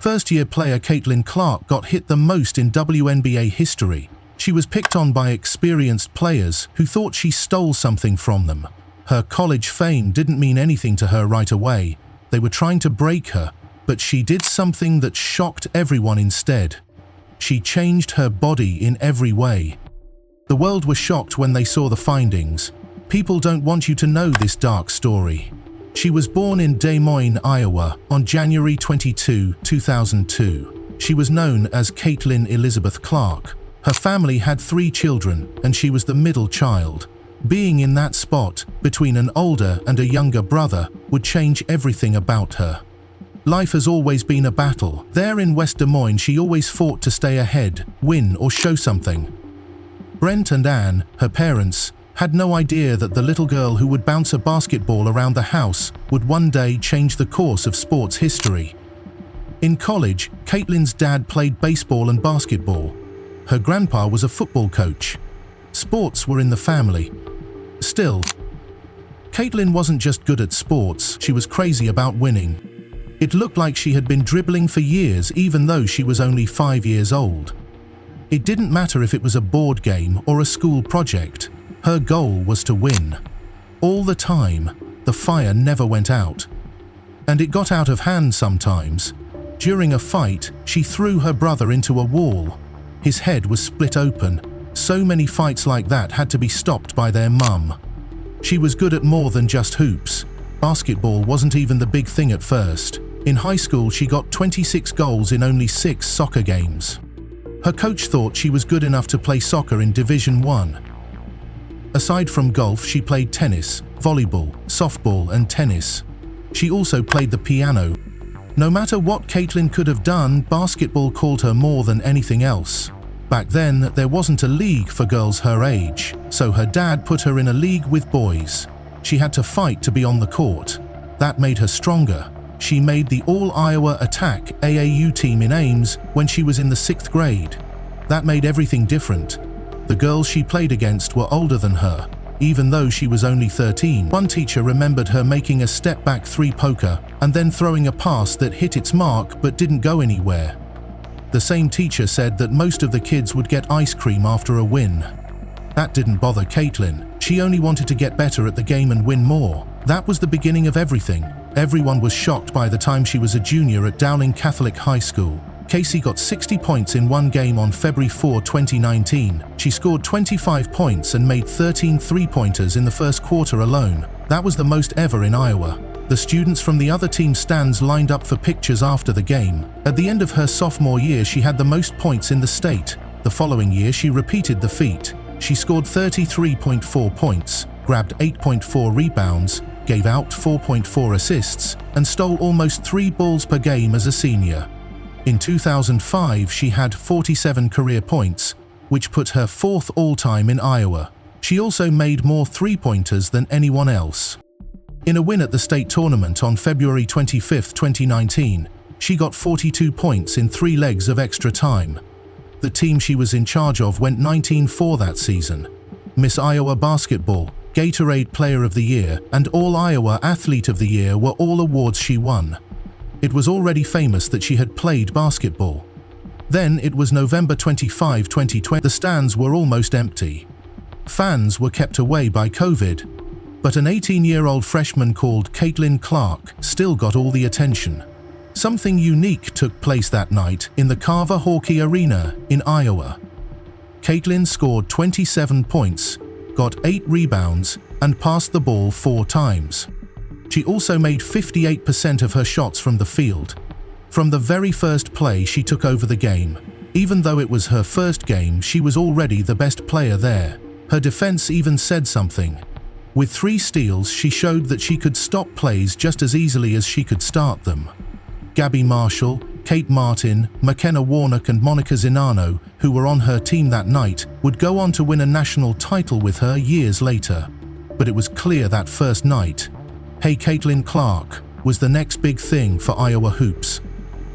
First-year player Caitlin Clark got hit the most in WNBA history. She was picked on by experienced players who thought she stole something from them. Her college fame didn't mean anything to her right away. They were trying to break her, but she did something that shocked everyone instead. She changed her body in every way. The world was shocked when they saw the findings. People don't want you to know this dark story. She was born in Des Moines, Iowa, on January 22, 2002. She was known as Caitlin Elizabeth Clark. Her family had 3 children, and she was the middle child. Being in that spot, between an older and a younger brother, would change everything about her. Life has always been a battle. There in West Des Moines, she always fought to stay ahead, win, or show something. Brent and Anne, her parents, had no idea that the little girl who would bounce a basketball around the house would one day change the course of sports history. In college, Caitlin's dad played baseball and basketball. Her grandpa was a football coach. Sports were in the family. Still, Caitlin wasn't just good at sports, she was crazy about winning. It looked like she had been dribbling for years even though she was only 5 years old. It didn't matter if it was a board game or a school project. Her goal was to win. All the time, the fire never went out. And it got out of hand sometimes. During a fight, she threw her brother into a wall. His head was split open. So many fights like that had to be stopped by their mum. She was good at more than just hoops. Basketball wasn't even the big thing at first. In high school, she got 26 goals in only 6 soccer games. Her coach thought she was good enough to play soccer in Division I. Aside from golf, she played tennis, volleyball, softball, and tennis. She also played the piano. No matter what Caitlin could have done, basketball called her more than anything else. Back then, there wasn't a league for girls her age, so her dad put her in a league with boys. She had to fight to be on the court. That made her stronger. She made the All-Iowa Attack AAU team in Ames when she was in the 6th grade. That made everything different. The girls she played against were older than her, even though she was only 13. One teacher remembered her making a step-back 3-poker and then throwing a pass that hit its mark but didn't go anywhere. The same teacher said that most of the kids would get ice cream after a win. That didn't bother Caitlin. She only wanted to get better at the game and win more. That was the beginning of everything. Everyone was shocked by the time she was a junior at Dowling Catholic High School. Casey got 60 points in one game on February 4, 2019. She scored 25 points and made 13 three-pointers in the first quarter alone. That was the most ever in Iowa. The students from the other team stands lined up for pictures after the game. At the end of her sophomore year, she had the most points in the state. The following year, she repeated the feat. She scored 33.4 points, grabbed 8.4 rebounds, gave out 4.4 assists, and stole almost 3 balls per game as a senior. In 2005, she had 47 career points, which put her 4th all-time in Iowa. She also made more three-pointers than anyone else. In a win at the state tournament on February 25, 2019, she got 42 points in 3 legs of extra time. The team she was in charge of went 19-4 that season. Miss Iowa Basketball, Gatorade Player of the Year, and All-Iowa Athlete of the Year were all awards she won. It was already famous that she had played basketball. Then it was November 25, 2020. The stands were almost empty. Fans were kept away by COVID. But an 18-year-old freshman called Caitlin Clark still got all the attention. Something unique took place that night in the Carver Hockey Arena in Iowa. Caitlin scored 27 points, got 8 rebounds, and passed the ball 4 times. She also made 58% of her shots from the field. From the very first play, she took over the game. Even though it was her first game, she was already the best player there. Her defense even said something. With 3 steals, she showed that she could stop plays just as easily as she could start them. Gabby Marshall, Kate Martin, McKenna Warnock and Monica Zinano, who were on her team that night, would go on to win a national title with her years later. But it was clear that first night, hey, Caitlin Clark was the next big thing for Iowa hoops.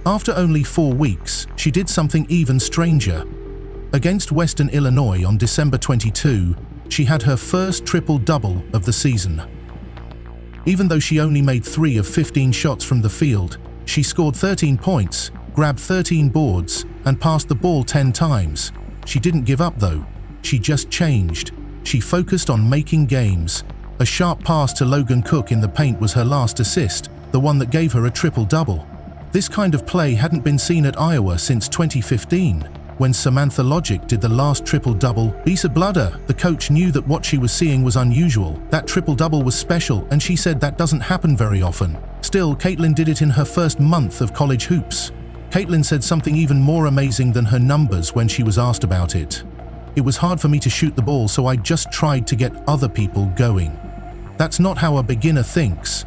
After only 4 weeks, she did something even stranger. Against Western Illinois on December 22, she had her first triple-double of the season. Even though she only made 3 of 15 shots from the field, she scored 13 points, grabbed 13 boards, and passed the ball 10 times. She didn't give up though. She just changed. She focused on making games. A sharp pass to Logan Cook in the paint was her last assist, the one that gave her a triple-double. This kind of play hadn't been seen at Iowa since 2015, when Samantha Logic did the last triple-double. Lisa Bludder, the coach, knew that what she was seeing was unusual. That triple-double was special, and she said that doesn't happen very often. Still, Caitlin did it in her first month of college hoops. Caitlin said something even more amazing than her numbers when she was asked about it. It was hard for me to shoot the ball, so I just tried to get other people going. That's not how a beginner thinks.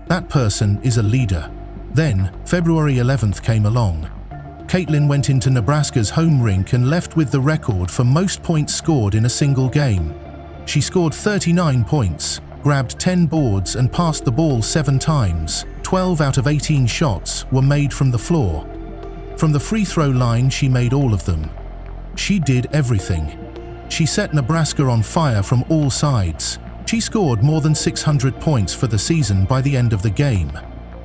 That person is a leader. Then, February 11th came along. Caitlin went into Nebraska's home rink and left with the record for most points scored in a single game. She scored 39 points, grabbed 10 boards and passed the ball 7 times. 12 out of 18 shots were made from the floor. From the free throw line, she made all of them. She did everything. She set Nebraska on fire from all sides. She scored more than 600 points for the season by the end of the game.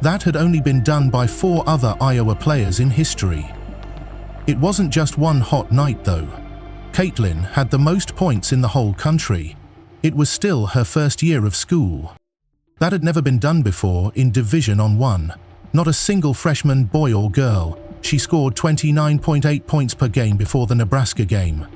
That had only been done by 4 other Iowa players in history. It wasn't just one hot night though. Caitlin had the most points in the whole country. It was still her first year of school. That had never been done before in Division I. Not a single freshman, boy or girl. She scored 29.8 points per game before the Nebraska game.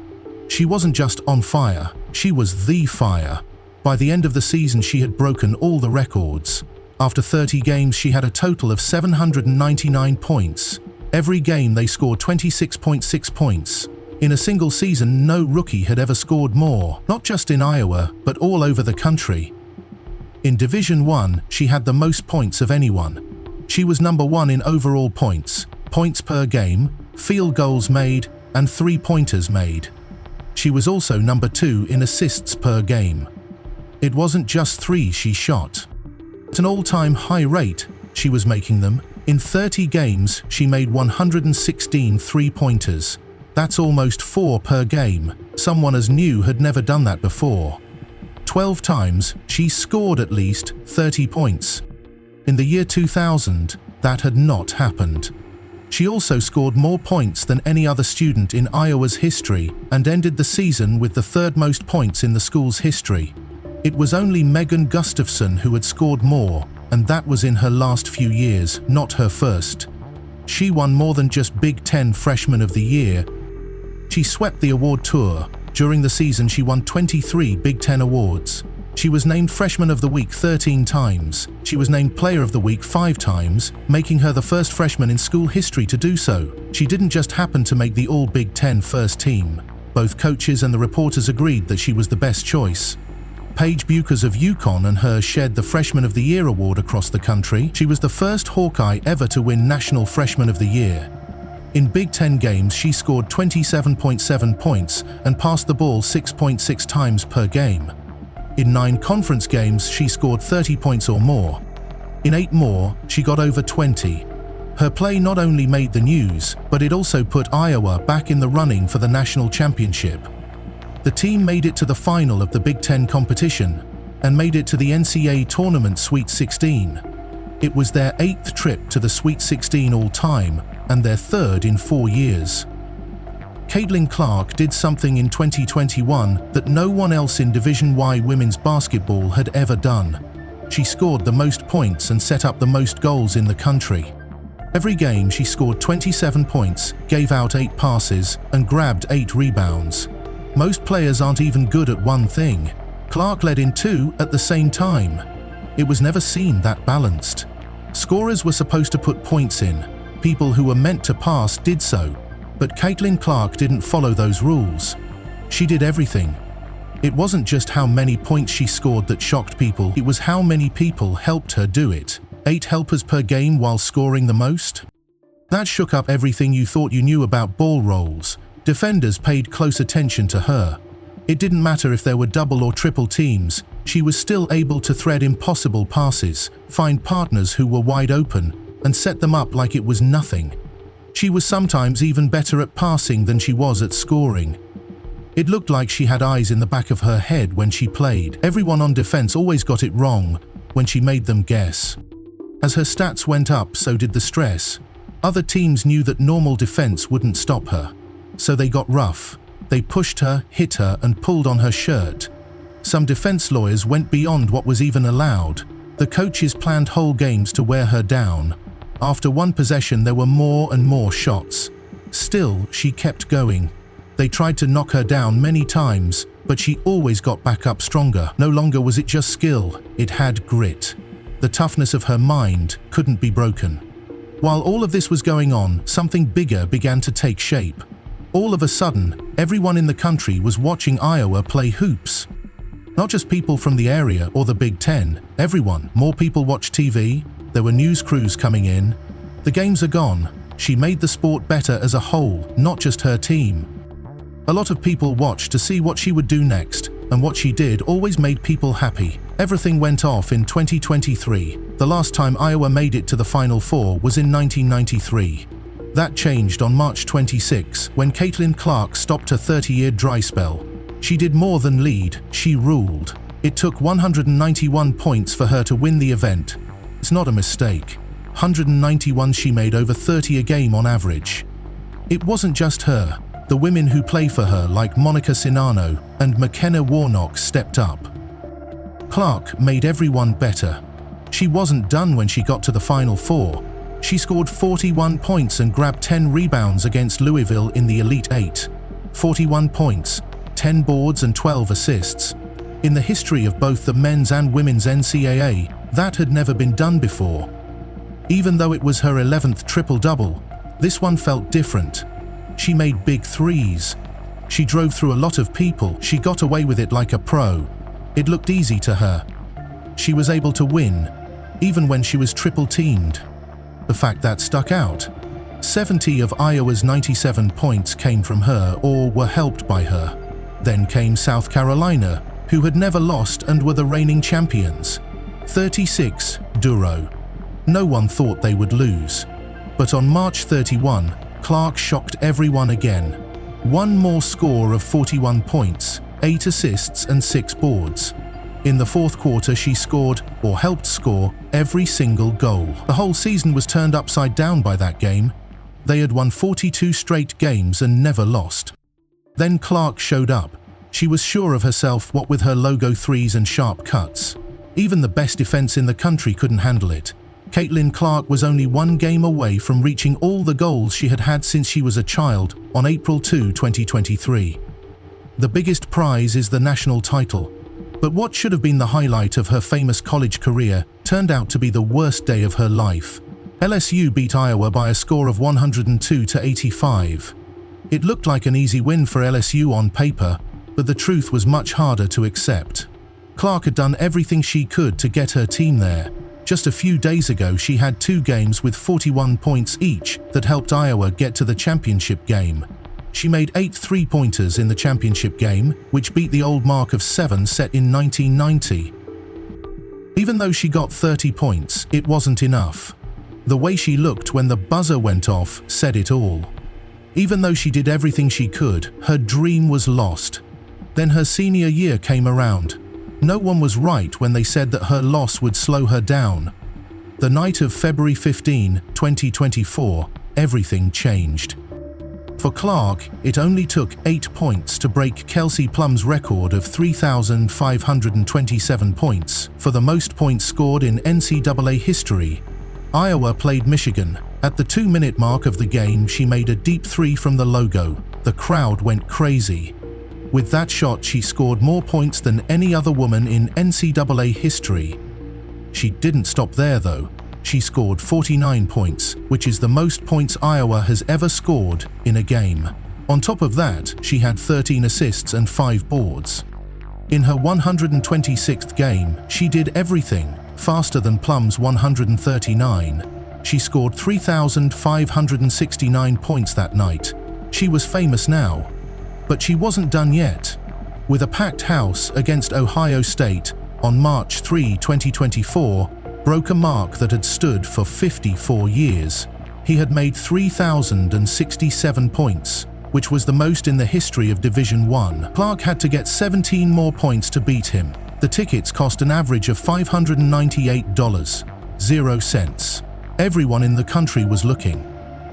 She wasn't just on fire, she was the fire. By the end of the season, she had broken all the records. After 30 games, she had a total of 799 points. Every game they scored 26.6 points. In a single season, no rookie had ever scored more, not just in Iowa, but all over the country. In Division I, she had the most points of anyone. She was number 1 in overall points, points per game, field goals made, and 3-pointers made. She was also number 2 in assists per game. It wasn't just 3 she shot. At an all-time high rate, she was making them. In 30 games, she made 116 3-pointers. That's almost 4 per game. Someone as new had never done that before. 12 times, she scored at least 30 points. In the year 2000, that had not happened. She also scored more points than any other student in Iowa's history and ended the season with the 3rd most points in the school's history. It was only Megan Gustafson who had scored more, and that was in her last few years, not her first. She won more than just Big Ten Freshman of the Year. She swept the award tour. During the season, she won 23 Big Ten awards. She was named Freshman of the Week 13 times. She was named Player of the Week 5 times, making her the first freshman in school history to do so. She didn't just happen to make the All-Big Ten first team. Both coaches and the reporters agreed that she was the best choice. Paige Buchers of UConn and her shared the Freshman of the Year award across the country. She was the first Hawkeye ever to win National Freshman of the Year. In Big Ten games, she scored 27.7 points and passed the ball 6.6 times per game. In 9 conference games, she scored 30 points or more. In 8 more, she got over 20. Her play not only made the news, but it also put Iowa back in the running for the national championship. The team made it to the final of the Big Ten competition and made it to the NCAA Tournament Sweet 16. It was their 8th trip to the Sweet 16 all-time and their 3rd in 4 years. Caitlin Clark did something in 2021 that no one else in Division I women's basketball had ever done. She scored the most points and set up the most goals in the country. Every game she scored 27 points, gave out 8 passes, and grabbed 8 rebounds. Most players aren't even good at one thing. Clark led in 2 at the same time. It was never seen that balanced. Scorers were supposed to put points in. People who were meant to pass did so. But Caitlin Clark didn't follow those rules. She did everything. It wasn't just how many points she scored that shocked people, it was how many people helped her do it. 8 helpers per game while scoring the most? That shook up everything you thought you knew about ball rolls. Defenders paid close attention to her. It didn't matter if there were double or triple teams, she was still able to thread impossible passes, find partners who were wide open, and set them up like it was nothing. She was sometimes even better at passing than she was at scoring. It looked like she had eyes in the back of her head when she played. Everyone on defense always got it wrong when she made them guess. As her stats went up, so did the stress. Other teams knew that normal defense wouldn't stop her, so they got rough. They pushed her, hit her, and pulled on her shirt. Some defense lawyers went beyond what was even allowed. The coaches planned whole games to wear her down. After one possession, there were more and more shots. Still, she kept going. They tried to knock her down many times, but she always got back up stronger. No longer was it just skill, it had grit. The toughness of her mind couldn't be broken. While all of this was going on, something bigger began to take shape. All of a sudden, everyone in the country was watching Iowa play hoops. Not just people from the area or the Big Ten, everyone. More people watched TV, there were news crews coming in. The games are gone. She made the sport better as a whole, not just her team. A lot of people watched to see what she would do next, and what she did always made people happy. Everything went off in 2023. The last time Iowa made it to the Final Four was in 1993. That changed on March 26, when Caitlin Clark stopped a 30-year dry spell. She did more than lead, she ruled. It took 191 points for her to win the event. It's not a mistake. 191, she made over 30 a game on average. It wasn't just her. The women who play for her, like Monica Czinano and McKenna Warnock, stepped up. Clark made everyone better. She wasn't done when she got to the Final Four. She scored 41 points and grabbed 10 rebounds against Louisville in the Elite Eight. 41 points, 10 boards and 12 assists. In the history of both the men's and women's NCAA, that had never been done before. Even though it was her 11th triple-double, this one felt different. She made big threes. She drove through a lot of people. She got away with it like a pro. It looked easy to her. She was able to win, even when she was triple-teamed. The fact that stuck out. 70 of Iowa's 97 points came from her or were helped by her. Then came South Carolina, who had never lost and were the reigning champions. 36, Duro. No one thought they would lose. But on March 31, Clark shocked everyone again. One more score of 41 points, 8 assists and 6 boards. In the fourth quarter, she scored, or helped score, every single goal. The whole season was turned upside down by that game. They had won 42 straight games and never lost. Then Clark showed up. She was sure of herself, what with her logo threes and sharp cuts. Even the best defense in the country couldn't handle it. Caitlin Clark was only one game away from reaching all the goals she had had since she was a child on April 2, 2023. The biggest prize is the national title. But what should have been the highlight of her famous college career turned out to be the worst day of her life. LSU beat Iowa by a score of 102-85. It looked like an easy win for LSU on paper, but the truth was much harder to accept. Clark had done everything she could to get her team there. Just a few days ago, she had 2 games with 41 points each that helped Iowa get to the championship game. She made 8 3-pointers in the championship game, which beat the old mark of 7 set in 1990. Even though she got 30 points, it wasn't enough. The way she looked when the buzzer went off said it all. Even though she did everything she could, her dream was lost. Then her senior year came around. No one was right when they said that her loss would slow her down. The night of February 15, 2024, everything changed. For Clark, it only took 8 points to break Kelsey Plum's record of 3,527 points for the most points scored in NCAA history. Iowa played Michigan. At the 2-minute mark of the game, she made a deep 3 from the logo. The crowd went crazy. With that shot, she scored more points than any other woman in NCAA history. She didn't stop there, though. She scored 49 points, which is the most points Iowa has ever scored in a game. On top of that, she had 13 assists and 5 boards. In her 126th game, she did everything, faster than Plum's 139. She scored 3,569 points that night. She was famous now. But she wasn't done yet. With a packed house against Ohio State on March 3, 2024, broke a mark that had stood for 54 years. He had made 3,067 points, which was the most in the history of Division I. Clark had to get 17 more points to beat him. The tickets cost an average of $598.00. Everyone in the country was looking.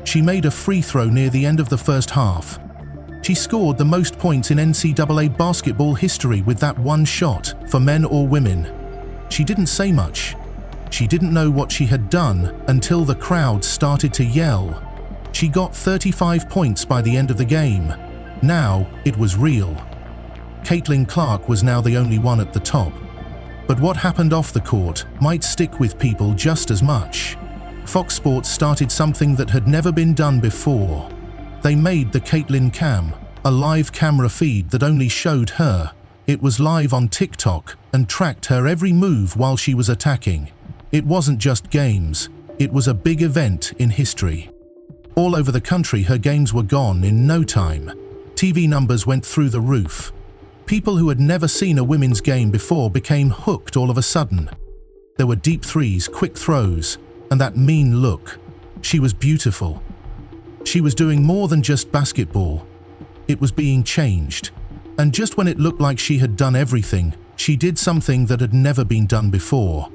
She made a free throw near the end of the first half. She scored the most points in NCAA basketball history with that one shot, for men or women. She didn't say much. She didn't know what she had done until the crowd started to yell. She got 35 points by the end of the game. Now, it was real. Caitlin Clark was now the only one at the top. But what happened off the court might stick with people just as much. Fox Sports started something that had never been done before. They made the Caitlin Cam, a live camera feed that only showed her. It was live on TikTok and tracked her every move while she was attacking. It wasn't just games, it was a big event in history. All over the country, her games were gone in no time. TV numbers went through the roof. People who had never seen a women's game before became hooked all of a sudden. There were deep threes, quick throws, and that mean look. She was beautiful. She was doing more than just basketball. It was being changed. And just when it looked like she had done everything, she did something that had never been done before.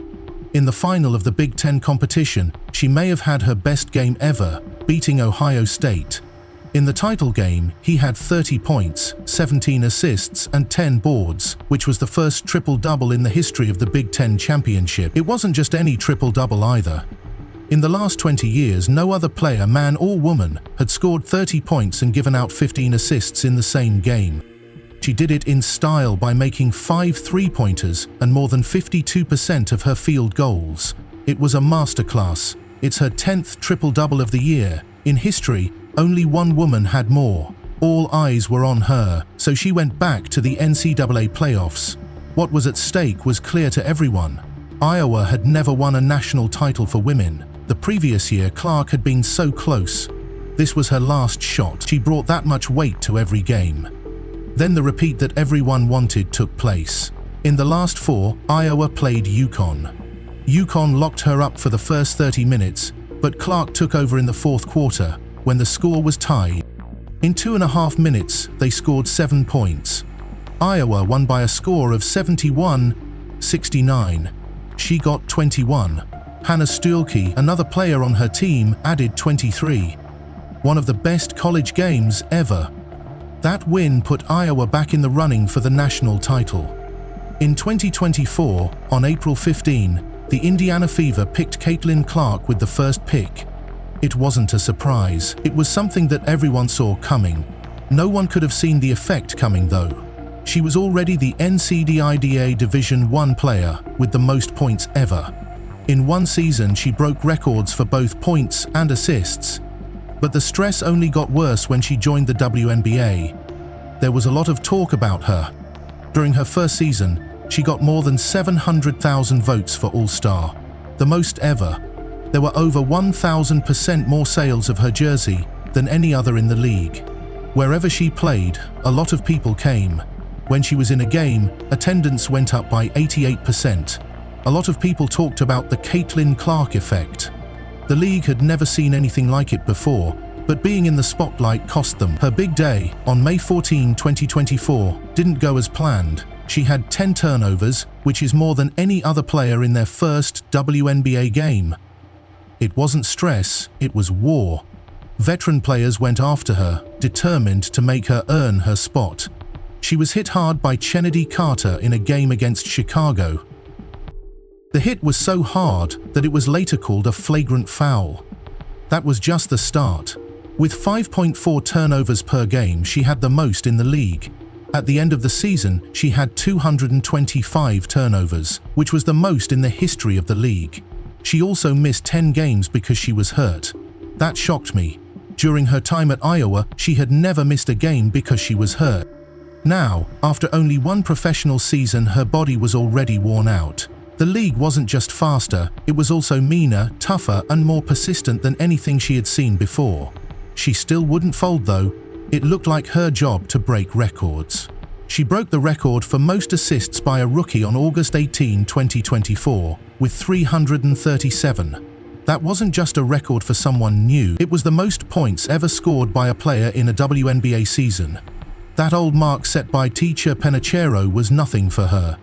In the final of the Big Ten competition, she may have had her best game ever, beating Ohio State. In the title game, he had 30 points, 17 assists, and 10 boards, which was the first triple-double in the history of the Big Ten championship. It wasn't just any triple-double either. In the last 20 years, no other player, man or woman, had scored 30 points and given out 15 assists in the same game. She did it in style by making 5 three-pointers and more than 52% of her field goals. It was a masterclass. It's her 10th triple-double of the year. In history, only one woman had more. All eyes were on her, so she went back to the NCAA playoffs. What was at stake was clear to everyone. Iowa had never won a national title for women. The previous year, Clark had been so close. This was her last shot. She brought that much weight to every game. Then the repeat that everyone wanted took place. In the last 4, Iowa played UConn. UConn locked her up for the first 30 minutes, but Clark took over in the fourth quarter, when the score was tied. In 2.5 minutes, they scored 7 points. Iowa won by a score of 71-69. She got 21. Hannah Stuelke, another player on her team, added 23. One of the best college games ever. That win put Iowa back in the running for the national title. In 2024, on April 15, the Indiana Fever picked Caitlin Clark with the first pick. It wasn't a surprise. It was something that everyone saw coming. No one could have seen the effect coming though. She was already the NCAA Division I player with the most points ever. In one season, she broke records for both points and assists. But the stress only got worse when she joined the WNBA. There was a lot of talk about her. During her first season, she got more than 700,000 votes for All-Star, the most ever. There were over 1,000% more sales of her jersey than any other in the league. Wherever she played, a lot of people came. When she was in a game, attendance went up by 88%. A lot of people talked about the Caitlin Clark effect. The league had never seen anything like it before, but being in the spotlight cost them. Her big day, on May 14, 2024, didn't go as planned. She had 10 turnovers, which is more than any other player in their first WNBA game. It wasn't stress, it was war. Veteran players went after her, determined to make her earn her spot. She was hit hard by Kennedy Carter in a game against Chicago. The hit was so hard that it was later called a flagrant foul. That was just the start. With 5.4 turnovers per game, she had the most in the league. At the end of the season, she had 225 turnovers, which was the most in the history of the league. She also missed 10 games because she was hurt. That shocked me. During her time at Iowa, she had never missed a game because she was hurt. Now, after only one professional season, her body was already worn out. The league wasn't just faster, it was also meaner, tougher, and more persistent than anything she had seen before. She still wouldn't fold though. It looked like her job to break records. She broke the record for most assists by a rookie on August 18, 2024, with 337. That wasn't just a record for someone new, it was the most points ever scored by a player in a WNBA season. That old mark set by Teacher Penichero was nothing for her.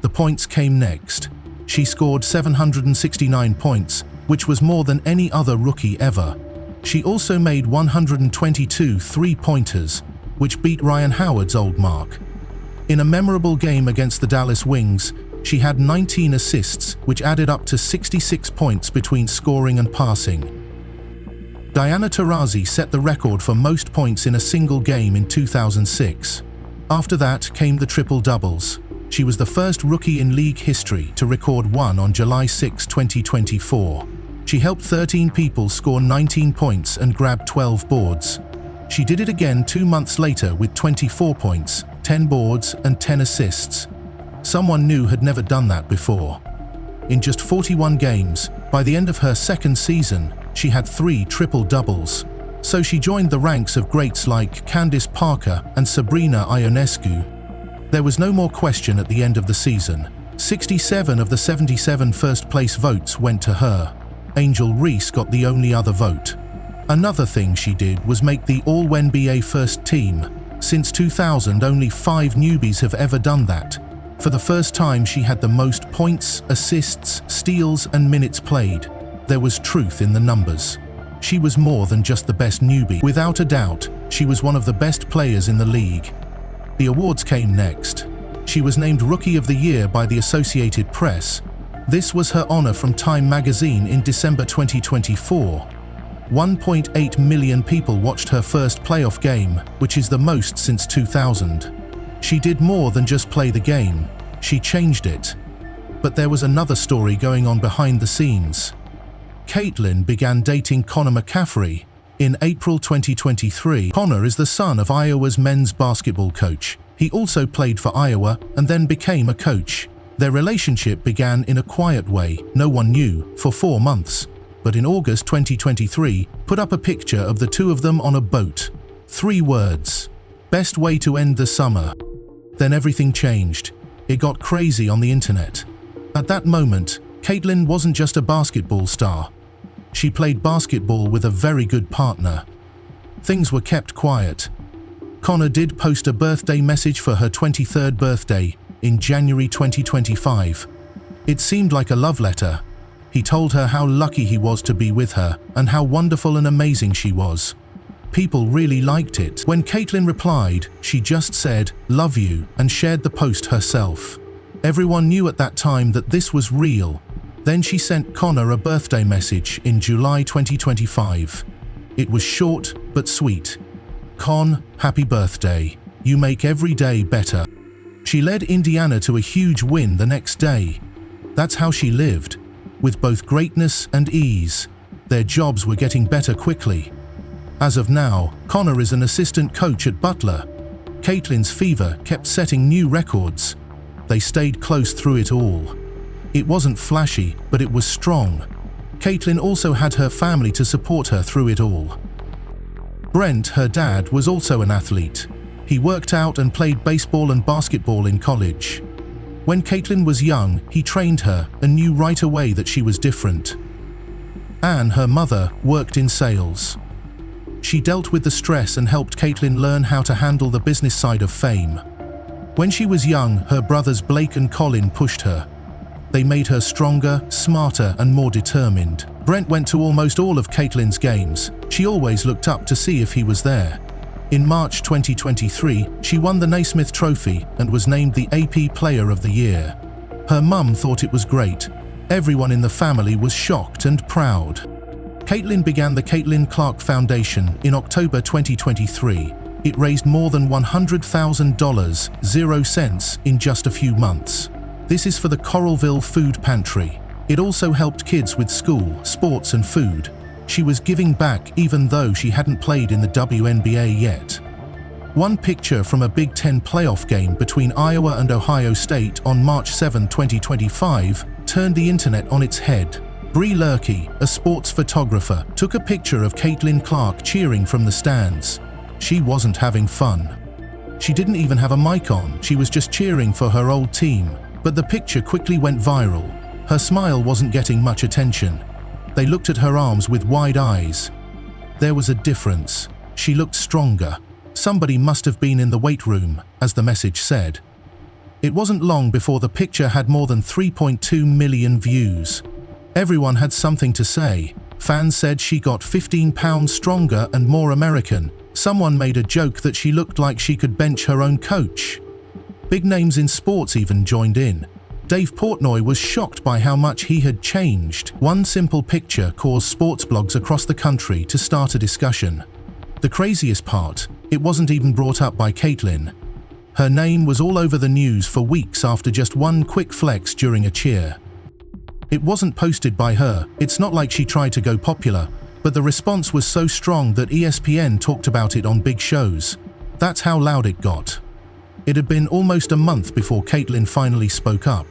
The points came next. She scored 769 points, which was more than any other rookie ever. She also made 122 three-pointers, which beat Ryan Howard's old mark. In a memorable game against the Dallas Wings, she had 19 assists, which added up to 66 points between scoring and passing. Diana Taurasi set the record for most points in a single game in 2006. After that came the triple-doubles. She was the first rookie in league history to record one on July 6, 2024. She helped 13 people score 19 points and grab 12 boards. She did it again 2 months later with 24 points, 10 boards, and 10 assists. Someone new had never done that before. In just 41 games, by the end of her second season, she had 3 triple-doubles. So she joined the ranks of greats like Candace Parker and Sabrina Ionescu. There was no more question at the end of the season. 67 of the 77 first-place votes went to her. Angel Reese got the only other vote. Another thing she did was make the All-WNBA first team. Since 2000, only 5 newbies have ever done that. For the first time, she had the most points, assists, steals, and minutes played. There was truth in the numbers. She was more than just the best newbie. Without a doubt, she was one of the best players in the league. The awards came next. She was named Rookie of the Year by the Associated Press. This was her honor from Time magazine in December 2024. 1.8 million people watched her first playoff game, which is the most since 2000. She did more than just play the game. She changed it. But there was another story going on behind the scenes. Caitlin began dating Connor McCaffrey in April 2023. Connor is the son of Iowa's men's basketball coach. He also played for Iowa and then became a coach. Their relationship began in a quiet way, no one knew, for 4 months. But in August 2023, put up a picture of the two of them on a boat. 3 words. Best way to end the summer. Then everything changed. It got crazy on the internet. At that moment, Caitlin wasn't just a basketball star. She played basketball with a very good partner. Things were kept quiet. Connor did post a birthday message for her 23rd birthday in January 2025. It seemed like a love letter. He told her how lucky he was to be with her and how wonderful and amazing she was. People really liked it. When Caitlin replied, she just said, "Love you," and shared the post herself. Everyone knew at that time that this was real. Then she sent Connor a birthday message in July 2025. It was short but sweet. "Con, happy birthday. You make every day better." She led Indiana to a huge win the next day. That's how she lived, with both greatness and ease. Their jobs were getting better quickly. As of now, Connor is an assistant coach at Butler. Caitlin's Fever kept setting new records. They stayed close through it all. It wasn't flashy, but it was strong. Caitlin also had her family to support her through it all. Brent, her dad, was also an athlete. He worked out and played baseball and basketball in college. When Caitlin was young, he trained her and knew right away that she was different. Anne, her mother, worked in sales. She dealt with the stress and helped Caitlin learn how to handle the business side of fame. When she was young, her brothers Blake and Colin pushed her. They made her stronger, smarter, and more determined. Brent went to almost all of Caitlin's games. She always looked up to see if he was there. In March 2023, she won the Naismith Trophy and was named the AP Player of the Year. Her mum thought it was great. Everyone in the family was shocked and proud. Caitlin began the Caitlin Clark Foundation in October 2023. It raised more than $100,000, 0 cents, in just a few months. This is for the Coralville Food Pantry. It also helped kids with school, sports, and food. She was giving back even though she hadn't played in the WNBA yet. One picture from a Big Ten playoff game between Iowa and Ohio State on March 7, 2025, turned the internet on its head. Bree Lurkey, a sports photographer, took a picture of Caitlin Clark cheering from the stands. She wasn't having fun. She didn't even have a mic on, she was just cheering for her old team. But the picture quickly went viral. Her smile wasn't getting much attention. They looked at her arms with wide eyes. There was a difference. She looked stronger. Somebody must have been in the weight room, as the message said. It wasn't long before the picture had more than 3.2 million views. Everyone had something to say. Fans said she got 15 pounds stronger and more American. Someone made a joke that she looked like she could bench her own coach. Big names in sports even joined in. Dave Portnoy was shocked by how much he had changed. One simple picture caused sports blogs across the country to start a discussion. The craziest part, it wasn't even brought up by Caitlin. Her name was all over the news for weeks after just one quick flex during a cheer. It wasn't posted by her, it's not like she tried to go popular, but the response was so strong that ESPN talked about it on big shows. That's how loud it got. It had been almost a month before Caitlin finally spoke up.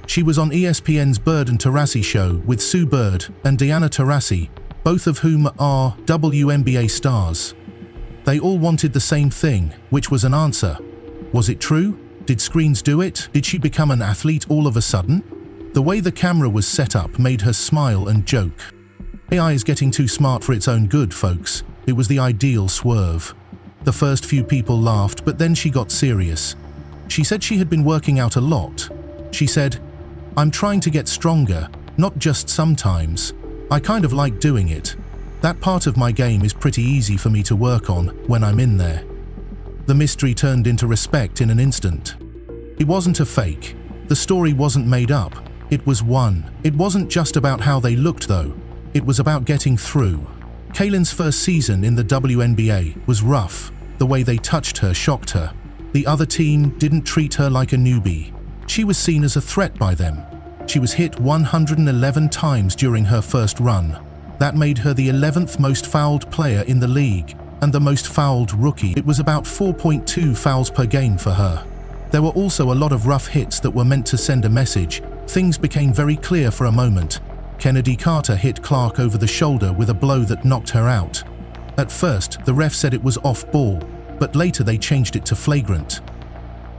She was on ESPN's Bird and Taurasi show with Sue Bird and Diana Taurasi, both of whom are WNBA stars. They all wanted the same thing, which was an answer. Was it true? Did screens do it? Did she become an athlete all of a sudden? The way the camera was set up made her smile and joke. AI is getting too smart for its own good, folks. It was the ideal swerve. The first few people laughed, but then she got serious. She said she had been working out a lot. She said, "I'm trying to get stronger, not just sometimes. I kind of like doing it. That part of my game is pretty easy for me to work on when I'm in there." The mystery turned into respect in an instant. It wasn't a fake. The story wasn't made up. It was one. It wasn't just about how they looked though. It was about getting through. Caitlin's first season in the WNBA was rough. The way they touched her shocked her. The other team didn't treat her like a newbie. She was seen as a threat by them. She was hit 111 times during her first run. That made her the 11th most fouled player in the league and the most fouled rookie. It was about 4.2 fouls per game for her. There were also a lot of rough hits that were meant to send a message. Things became very clear for a moment. Kennedy Carter hit Clark over the shoulder with a blow that knocked her out. At first, the ref said it was off ball, but later they changed it to flagrant.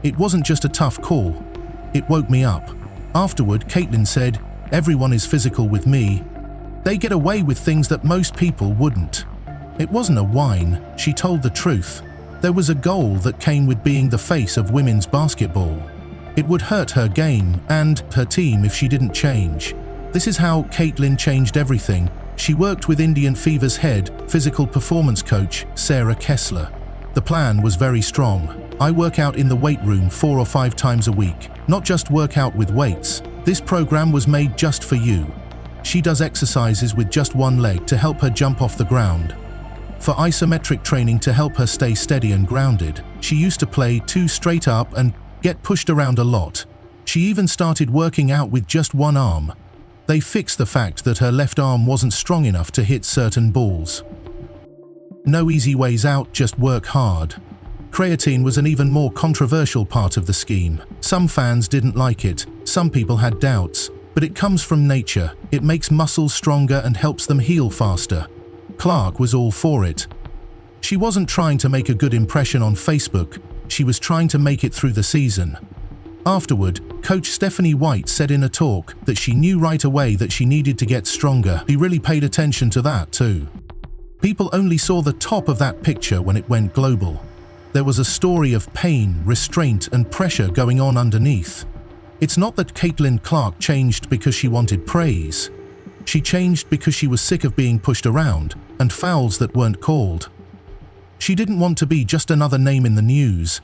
It wasn't just a tough call. It woke me up. Afterward, Caitlin said, "Everyone is physical with me. They get away with things that most people wouldn't." It wasn't a whine, she told the truth. There was a goal that came with being the face of women's basketball. It would hurt her game and her team if she didn't change. This is how Caitlin changed everything. She worked with Indian Fever's head physical performance coach, Sarah Kessler. The plan was very strong. I work out in the weight room 4 or 5 times a week, not just work out with weights. This program was made just for you. She does exercises with just one leg to help her jump off the ground. For isometric training to help her stay steady and grounded, she used to play 2 straight up and get pushed around a lot. She even started working out with just one arm. They fixed the fact that her left arm wasn't strong enough to hit certain balls. No easy ways out, just work hard. Creatine was an even more controversial part of the scheme. Some fans didn't like it, some people had doubts, but it comes from nature. It makes muscles stronger and helps them heal faster. Clark was all for it. She wasn't trying to make a good impression on Facebook, she was trying to make it through the season. Afterward, Coach Stephanie White said in a talk that she knew right away that she needed to get stronger. He really paid attention to that too. People only saw the top of that picture when it went global. There was a story of pain, restraint, and pressure going on underneath. It's not that Caitlin Clark changed because she wanted praise. She changed because she was sick of being pushed around and fouls that weren't called. She didn't want to be just another name in the news.